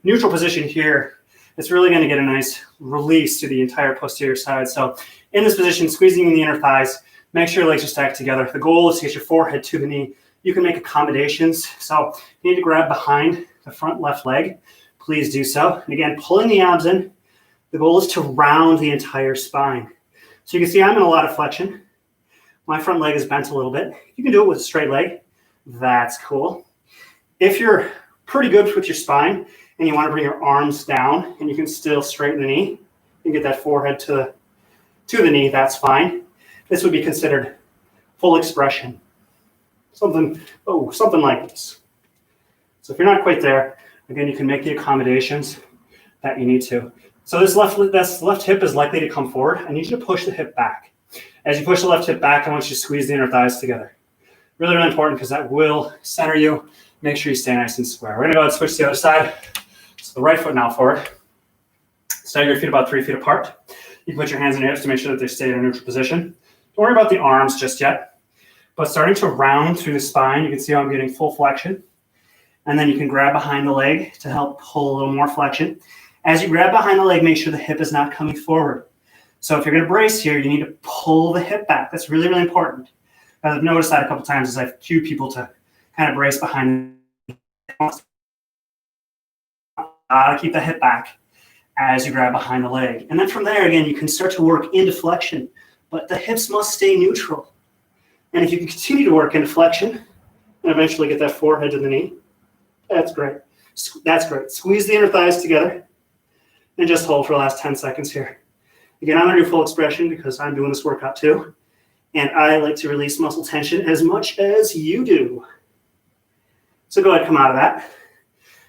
neutral position here, it's really going to get a nice release to the entire posterior side. So in this position, squeezing in the inner thighs, make sure your legs are stacked together. The goal is to get your forehead to the knee. You can make accommodations. So if you need to grab behind the front left leg, please do so. And again, pulling the abs in, the goal is to round the entire spine. So you can see I'm in a lot of flexion. My front leg is bent a little bit. You can do it with a straight leg. That's cool. If you're pretty good with your spine, and you want to bring your arms down and you can still straighten the knee and get that forehead to the knee, that's fine. This would be considered full expression. Something like this. So if you're not quite there, again, you can make the accommodations that you need to. So this left hip is likely to come forward. I need you to push the hip back. As you push the left hip back, I want you to squeeze the inner thighs together. Really, really important because that will center you. Make sure you stay nice and square. We're going to go ahead and switch to the other side. So the right foot now forward. Stagger your feet about 3 feet apart. You can put your hands on your hips to make sure that they stay in a neutral position. Don't worry about the arms just yet, but starting to round through the spine, you can see how I'm getting full flexion. And then you can grab behind the leg to help pull a little more flexion. As you grab behind the leg, make sure the hip is not coming forward. So if you're going to brace here, you need to pull the hip back. That's really, really important. I've noticed that a couple times as I've cued people to kind of brace behind. Gotta keep the hip back as you grab behind the leg. And then from there, again, you can start to work into flexion, but the hips must stay neutral. And if you can continue to work into flexion and eventually get that forehead to the knee, that's great. That's great. Squeeze the inner thighs together and just hold for the last 10 seconds here. Again, I'm going to do full expression because I'm doing this workout too. And I like to release muscle tension as much as you do. So go ahead, come out of that.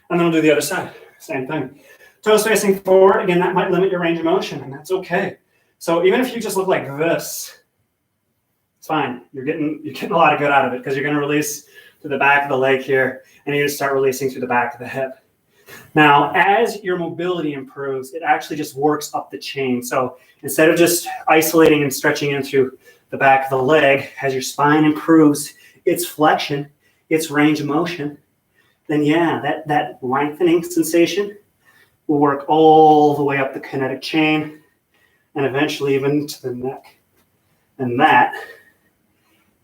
And then we'll do the other side. Same thing. Toes facing forward. Again, that might limit your range of motion, and that's okay. So even if you just look like this, it's fine. You're getting a lot of good out of it because you're going to release to the back of the leg here, and you're going to start releasing through the back of the hip. Now, as your mobility improves, it actually just works up the chain. So instead of just isolating and stretching in through the back of the leg, as your spine improves its flexion, its range of motion, then yeah, that lengthening sensation will work all the way up the kinetic chain and eventually even to the neck. And that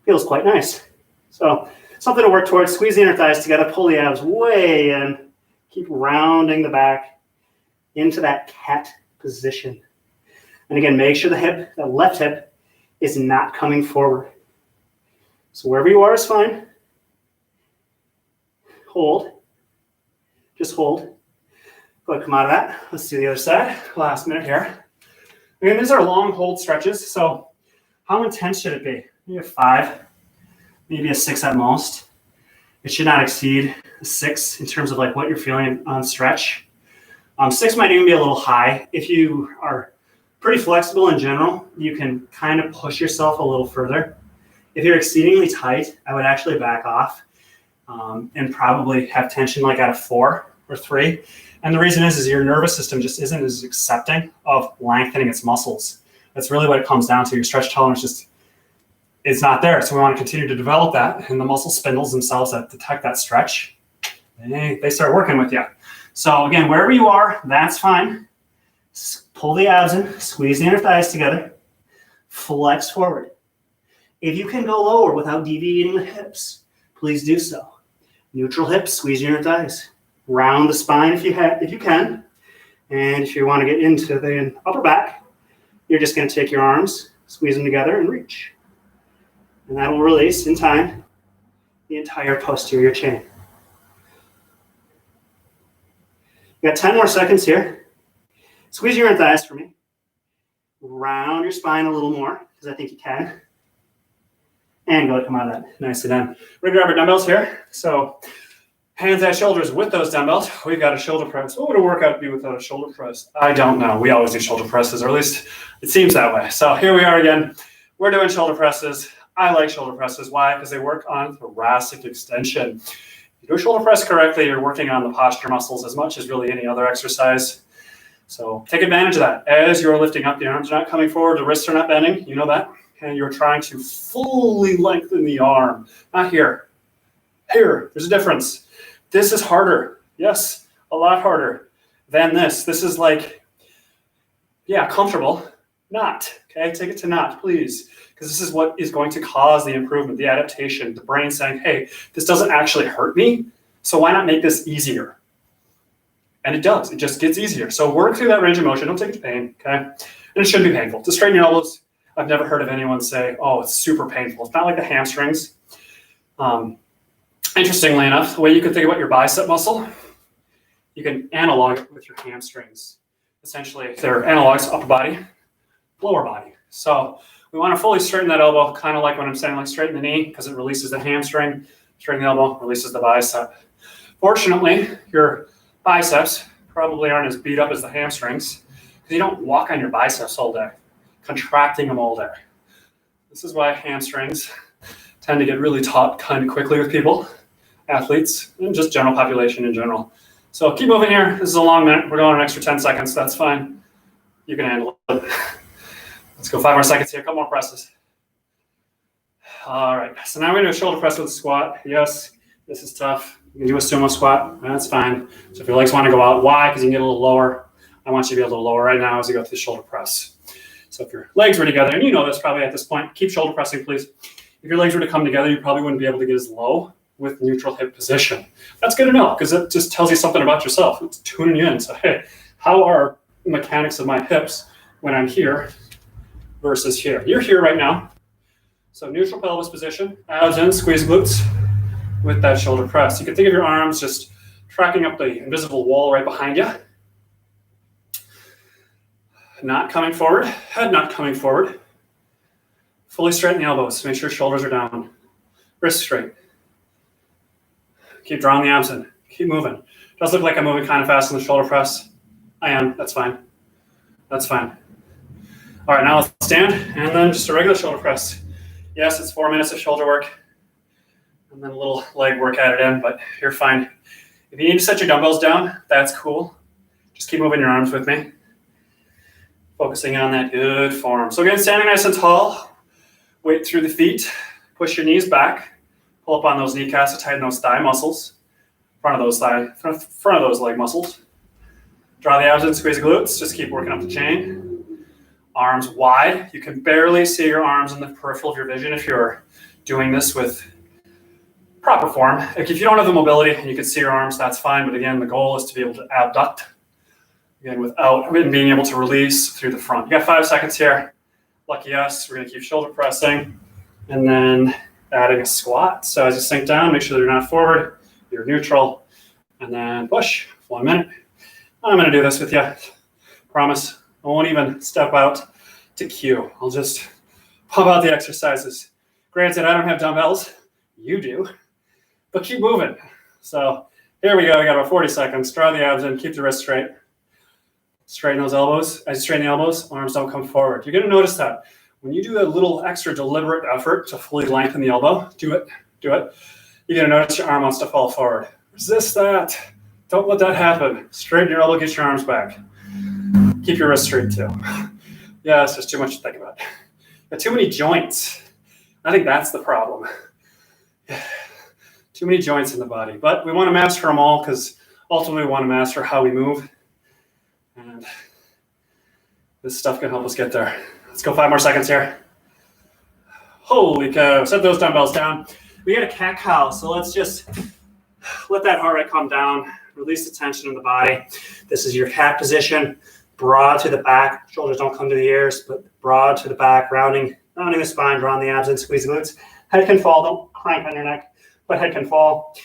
feels quite nice. So something to work towards. Squeeze the inner thighs together, pull the abs way in. Keep rounding the back into that cat position. And again, make sure the left hip is not coming forward. So wherever you are is fine. Hold. Just hold. Go ahead, come out of that. Let's do the other side. Last minute here. Again, these are long hold stretches. So how intense should it be? Maybe a 5, maybe a 6 at most. It should not exceed 6 in terms of like what you're feeling on stretch. 6 might even be a little high. If you are pretty flexible in general, you can kind of push yourself a little further. If you're exceedingly tight, I would actually back off and probably have tension like at a 4 or 3. And the reason is your nervous system just isn't as accepting of lengthening its muscles. That's really what it comes down to. Your stretch tolerance just is not there. So we want to continue to develop that. And the muscle spindles themselves that detect that stretch, they start working with you. So again, wherever you are, that's fine. Pull the abs in, squeeze the inner thighs together, flex forward. If you can go lower without deviating the hips, please do so. Neutral hips, squeeze your inner thighs. Round the spine if you can. And if you want to get into the upper back, you're just going to take your arms, squeeze them together, and reach. And that will release in time the entire posterior chain. You got 10 more seconds here. Squeeze your inner thighs for me. Round your spine a little more, because I think you can. And go ahead, come out of that. Nicely done. We're going to grab our dumbbells here. So hands at shoulders with those dumbbells. We've got a shoulder press. What would a workout be without a shoulder press? I don't know. We always do shoulder presses, or at least it seems that way. So here we are again. We're doing shoulder presses. I like shoulder presses. Why? Because they work on thoracic extension. If you do a shoulder press correctly, you're working on the posture muscles as much as really any other exercise. So take advantage of that. As you're lifting up, the arms are not coming forward, the wrists are not bending. You know that. And you're trying to fully lengthen the arm. Not here. Here. There's a difference. This is harder. Yes, a lot harder than this. This is like, yeah, comfortable. Not. Okay, take it to not, please. Because this is what is going to cause the improvement, the adaptation, the brain saying, hey, this doesn't actually hurt me, so why not make this easier? And it does. It just gets easier. So work through that range of motion. Don't take it to pain, okay? And it shouldn't be painful. To straighten your elbows, I've never heard of anyone say, oh, it's super painful. It's not like the hamstrings. Interestingly enough, the way you can think about your bicep muscle, you can analog it with your hamstrings. Essentially, they're analogs, upper body, lower body. So we want to fully straighten that elbow, kind of like when I'm saying like straighten the knee, because it releases the hamstring, straighten the elbow, releases the bicep. Fortunately, your biceps probably aren't as beat up as the hamstrings, because you don't walk on your biceps all day, contracting them all day. This is why hamstrings tend to get really taut kind of quickly with people, athletes, and just general population in general. So keep moving here. This is a long minute. We're going an extra 10 seconds. That's fine. You can handle it. Let's go 5 more seconds here. A couple more presses. All right. So now we're going to do a shoulder press with a squat. Yes, this is tough. You can do a sumo squat. That's fine. So if your legs want to go out, why? Because you can get a little lower. I want you to be a little lower right now as you go through the shoulder press. So if your legs were together, and you know this probably at this point, keep shoulder pressing, please. If your legs were to come together, you probably wouldn't be able to get as low with neutral hip position. That's good to know because it just tells you something about yourself. It's tuning you in. So, hey, how are the mechanics of my hips when I'm here versus here? You're here right now. So neutral pelvis position, abs in, squeeze glutes with that shoulder press. You can think of your arms just tracking up the invisible wall right behind you. Not coming forward, head not coming forward. Fully straighten the elbows. Make sure shoulders are down. Wrists straight. Keep drawing the abs in. Keep moving. It does look like I'm moving kind of fast on the shoulder press. I am. That's fine. That's fine. All right, now let's stand and then just a regular shoulder press. Yes, it's 4 minutes of shoulder work and then a little leg work added in, but you're fine. If you need to set your dumbbells down, that's cool. Just keep moving your arms with me. Focusing on that good form. So again, standing nice and tall. Weight through the feet. Push your knees back. Pull up on those kneecaps to tighten those thigh muscles. Front of those leg muscles. Draw the abs in, squeeze the glutes. Just keep working up the chain. Arms wide. You can barely see your arms in the peripheral of your vision if you're doing this with proper form. Like if you don't have the mobility and you can see your arms, that's fine. But again, the goal is to be able to abduct. Again, without being able to release through the front. You got 5 seconds here. Lucky us. We're going to keep shoulder pressing and then adding a squat. So as you sink down, make sure that you're not forward. You're neutral. And then push. 1 minute. I'm going to do this with you. Promise. I won't even step out to cue. I'll just pump out the exercises. Granted, I don't have dumbbells. You do. But keep moving. So here we go. We got about 40 seconds. Draw the abs in. Keep the wrists straight. Straighten those elbows. As you straighten the elbows, arms don't come forward. You're going to notice that when you do a little extra deliberate effort to fully lengthen the elbow, do it. You're going to notice your arm wants to fall forward. Resist that. Don't let that happen. Straighten your elbow, get your arms back. Keep your wrists straight too. Yeah, it's just too much to think about. Got too many joints. I think that's the problem. Too many joints in the body. But we want to master them all because ultimately we want to master how we move. And this stuff can help us get there. Let's go 5 more seconds here. Holy cow. Set those dumbbells down. We got a cat cow, so let's just let that heart rate come down. Release the tension in the body. This is your cat position. Broad to the back. Shoulders don't come to the ears, but broad to the back. Rounding the spine, drawing the abs in, squeeze the glutes. Head can fall. Don't crank on your neck, but head can fall.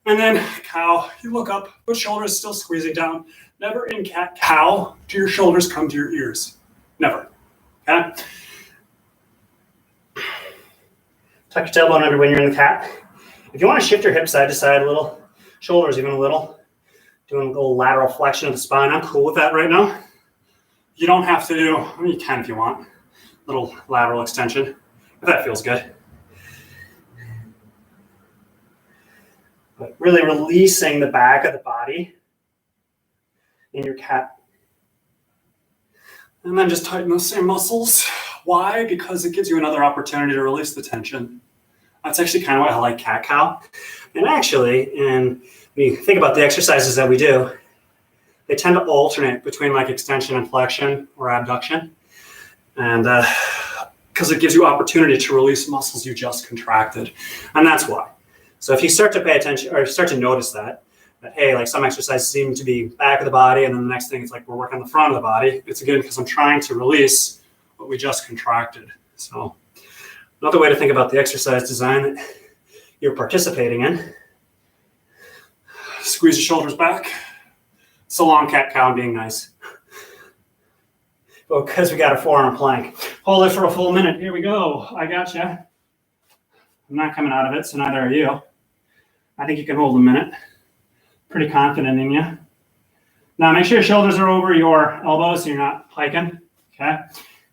And then cow, you look up, but shoulders still squeezing down. Never in cat cow do your shoulders come to your ears. Never. Okay? Tuck your tailbone under when you're in the cat. If you want to shift your hips side to side a little, shoulders even a little, doing a little lateral flexion of the spine, I'm cool with that right now. You don't have to do, I mean, you can if you want, a little lateral extension, if that feels good. But really releasing the back of the body in your cat. And then just tighten those same muscles. Why? Because it gives you another opportunity to release the tension. That's actually kind of why I like cat-cow. And actually, when you think about the exercises that we do, they tend to alternate between like extension and flexion or abduction. And because it gives you opportunity to release muscles you just contracted. And that's why. So if you start to pay attention or start to notice that hey, like some exercises seem to be back of the body, and then the next thing is like we're working on the front of the body. It's again because I'm trying to release what we just contracted. So another way to think about the exercise design that you're participating in. Squeeze the shoulders back. It's a long cat-cow being nice. But because we got a forearm plank. Hold it for a full minute. Here we go. I got you. I'm not coming out of it, so neither are you. I think you can hold a minute. Pretty confident in you. Now make sure your shoulders are over your elbows so you're not hiking, okay?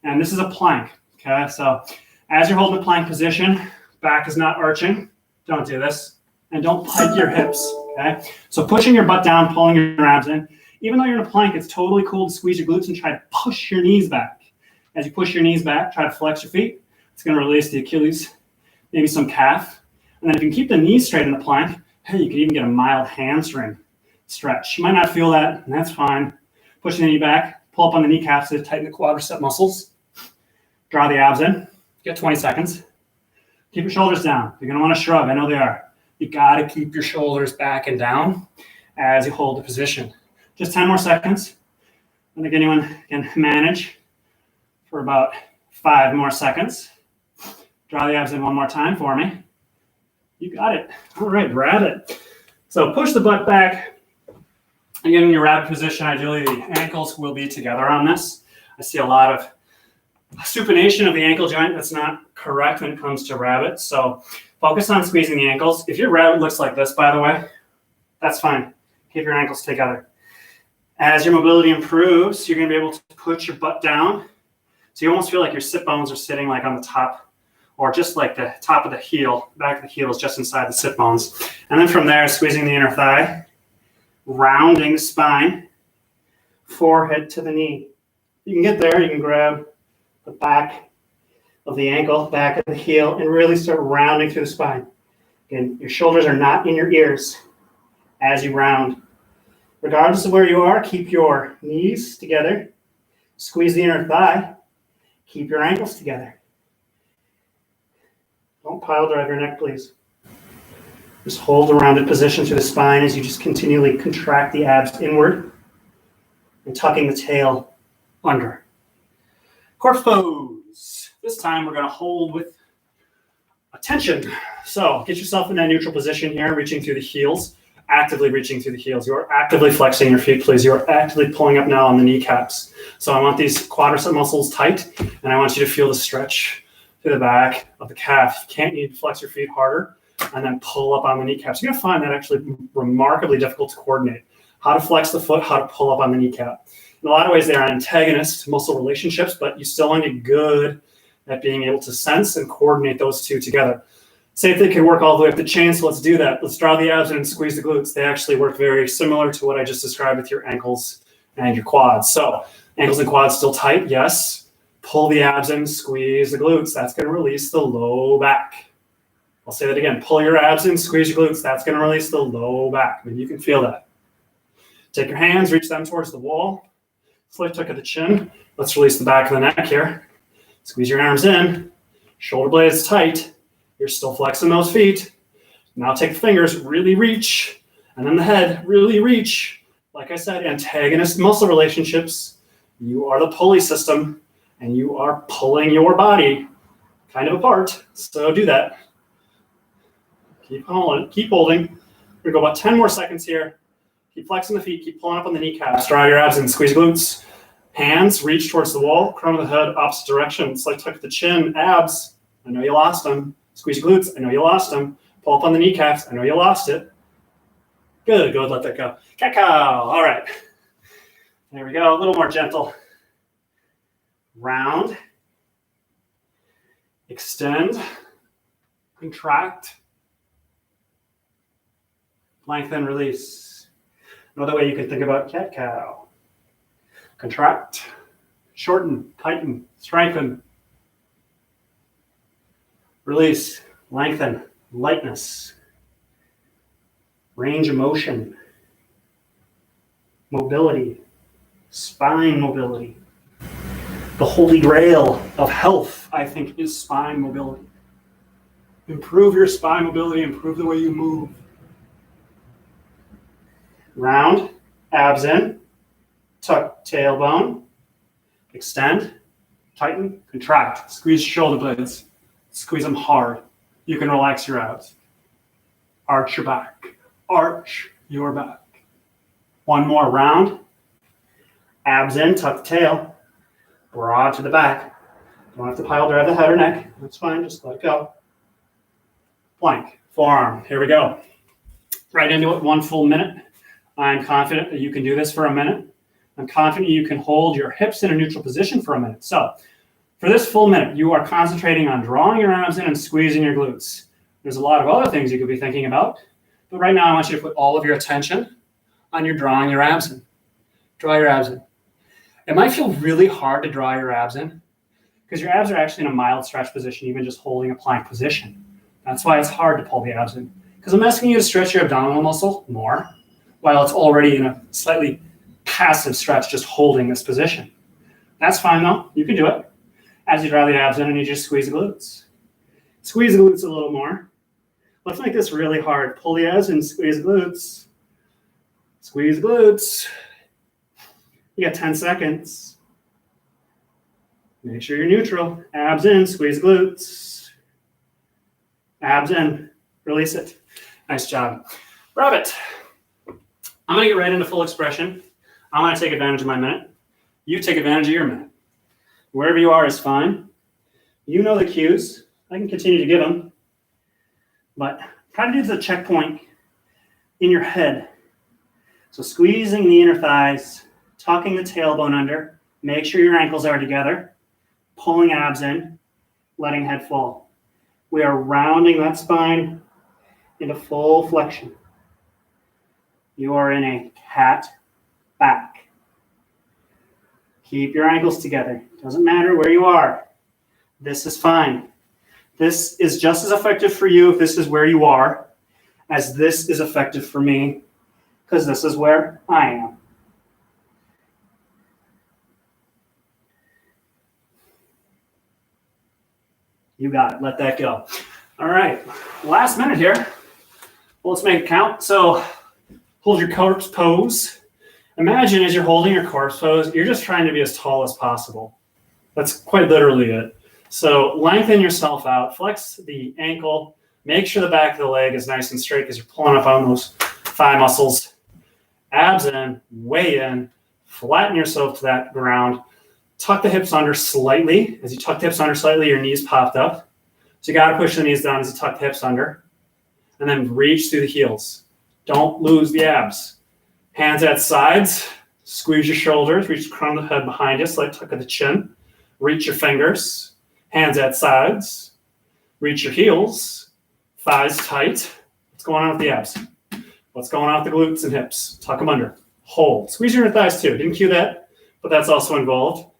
And this is a plank, okay? So as you're holding the plank position, back is not arching. Don't do this. And don't pike your hips, okay? So pushing your butt down, pulling your abs in. even though you're in a plank, it's totally cool to squeeze your glutes and try to push your knees back. As you push your knees back, try to flex your feet. It's going to release the Achilles, maybe some calf. And then if you can keep the knees straight in the plank, hey, you can even get a mild hamstring stretch. You might not feel that, and that's fine. Push the knee back, pull up on the kneecaps to tighten the quadricep muscles. Draw the abs in. Get 20 seconds. Keep your shoulders down. You're going to want to shrug. I know they are. You got to keep your shoulders back and down as you hold the position. Just 10 more seconds. I think anyone can manage for about 5 more seconds. Draw the abs in one more time for me. You got it. All right, rabbit. So push the butt back. Again, in your rabbit position, ideally the ankles will be together on this. I see a lot of supination of the ankle joint. That's not correct when it comes to rabbit. So focus on squeezing the ankles. If your rabbit looks like this, by the way, that's fine. Keep your ankles together. As your mobility improves, you're going to be able to put your butt down. So you almost feel like your sit bones are sitting like on the top, or just like the top of the heel, back of the heel is just inside the sit bones. And then from there, squeezing the inner thigh, rounding the spine, forehead to the knee. You can get there, you can grab the back of the ankle, back of the heel, and really start rounding through the spine. Again, your shoulders are not in your ears as you round. Regardless of where you are, keep your knees together. Squeeze the inner thigh. Keep your ankles together. Don't pile drive your neck, please. Just hold a rounded position through the spine as you just continually contract the abs inward and tucking the tail under. Corpse pose. This time we're going to hold with attention. So get yourself in that neutral position here, reaching through the heels, actively reaching through the heels. You are actively flexing your feet, please. You are actively pulling up now on the kneecaps. So I want these quadricep muscles tight, and I want you to feel the stretch through the back of the calf. You can't need to flex your feet harder and then pull up on the kneecaps. You're going to find that actually remarkably difficult to coordinate. How to flex the foot, how to pull up on the kneecap. In a lot of ways, they are antagonist muscle relationships, but you still want to get good at being able to sense and coordinate those two together. Same thing can work all the way up the chain, so let's do that. Let's draw the abs in and squeeze the glutes. They actually work very similar to what I just described with your ankles and your quads. So ankles and quads still tight, yes. Pull the abs in, squeeze the glutes. That's going to release the low back. I'll say that again. Pull your abs in, squeeze your glutes. That's going to release the low back. Maybe you can feel that. Take your hands, reach them towards the wall. Slight tuck of the chin. Let's release the back of the neck here. Squeeze your arms in. Shoulder blades tight. You're still flexing those feet. Now take the fingers, really reach. And then the head, really reach. Like I said, antagonist muscle relationships. You are the pulley system, and you are pulling your body kind of apart. So do that. Keep holding. Keep holding. We're going to go about 10 more seconds here. Keep flexing the feet. Keep pulling up on the kneecaps. Draw your abs and squeeze glutes. Hands reach towards the wall. Crown of the head, opposite direction. It's like tuck the chin. Abs. I know you lost them. Squeeze your glutes. I know you lost them. Pull up on the kneecaps. I know you lost it. Good. Go ahead, let that go. Cat-cow. All right. There we go. A little more gentle. Round. Extend. Contract. Lengthen, release. Another way you can think about cat-cow. Contract. Shorten. Tighten. Strengthen. Release, lengthen, lightness, range of motion, mobility, spine mobility. The holy grail of health, I think, is spine mobility. Improve your spine mobility, improve the way you move. Round, abs in, tuck tailbone, extend, tighten, contract, squeeze shoulder blades. Squeeze them hard. You can relax your abs. Arch your back. Arch your back. One more round. Abs in, tuck the tail. Broad to the back. Don't have to pile drive the head or neck. That's fine. Just let it go. Plank. Forearm. Here we go. Right into it. 1 full minute. I'm confident that you can do this for a minute. I'm confident you can hold your hips in a neutral position for a minute. So, for this full minute, you are concentrating on drawing your arms in and squeezing your glutes. There's a lot of other things you could be thinking about, but right now I want you to put all of your attention on your drawing your abs in. Draw your abs in. It might feel really hard to draw your abs in because your abs are actually in a mild stretch position, even just holding a plank position. That's why it's hard to pull the abs in, because I'm asking you to stretch your abdominal muscle more while it's already in a slightly passive stretch, just holding this position. That's fine though. You can do it. As you draw the abs in, and you just squeeze the glutes. Squeeze the glutes a little more. Let's make this really hard. Pull the abs in, squeeze the glutes. Squeeze the glutes. You got 10 seconds. Make sure you're neutral. Abs in, squeeze glutes. Abs in, release it. Nice job. Grab it. I'm gonna get right into full expression. I'm gonna take advantage of my minute. You take advantage of your minute. Wherever you are is fine. You know the cues. I can continue to give them. But try to do the checkpoint in your head. So squeezing the inner thighs, tucking the tailbone under, make sure your ankles are together, pulling abs in, letting head fall. We are rounding that spine into full flexion. You are in a cat back. Keep your ankles together. Doesn't matter where you are. This is fine. This is just as effective for you if this is where you are as this is effective for me, because this is where I am. You got it. Let that go. All right. Last minute here. Well, let's make it count. So hold your corpse pose. Imagine as you're holding your corpse pose, you're just trying to be as tall as possible. That's quite literally it. So lengthen yourself out, flex the ankle, make sure the back of the leg is nice and straight because you're pulling up on those thigh muscles. Abs in, way in, flatten yourself to that ground. Tuck the hips under slightly. As you tuck the hips under slightly, your knees popped up. So you got to push the knees down as you tuck the hips under. And then reach through the heels. Don't lose the abs. Hands at sides. Squeeze your shoulders. Reach the crown of the head behind you. Slight tuck of the chin. Reach your fingers. Hands at sides. Reach your heels. Thighs tight. What's going on with the abs? What's going on with the glutes and hips? Tuck them under. Hold. Squeeze your inner thighs too. Didn't cue that, but that's also involved.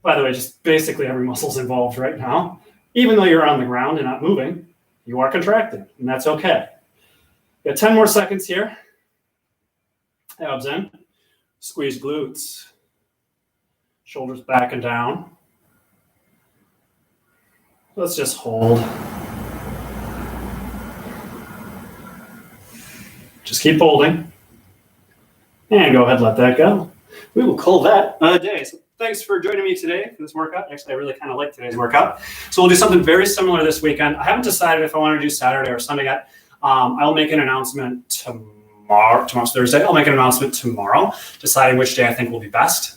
By the way, just basically every muscle's involved right now. Even though you're on the ground and not moving, you are contracting, and that's okay. You got 10 more seconds here. Abs in. Squeeze glutes. Shoulders back and down. Let's just hold. Just keep holding. And go ahead, let that go. We will call that a day. So thanks for joining me today for this workout. Actually, I really kind of like today's workout. So we'll do something very similar this weekend. I haven't decided if I want to do Saturday or Sunday yet. I'll make an announcement tomorrow. Tomorrow's Thursday. I'll make an announcement tomorrow, deciding which day I think will be best.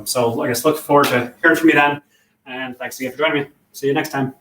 So I guess look forward to hearing from you then. And thanks again for joining me. See you next time.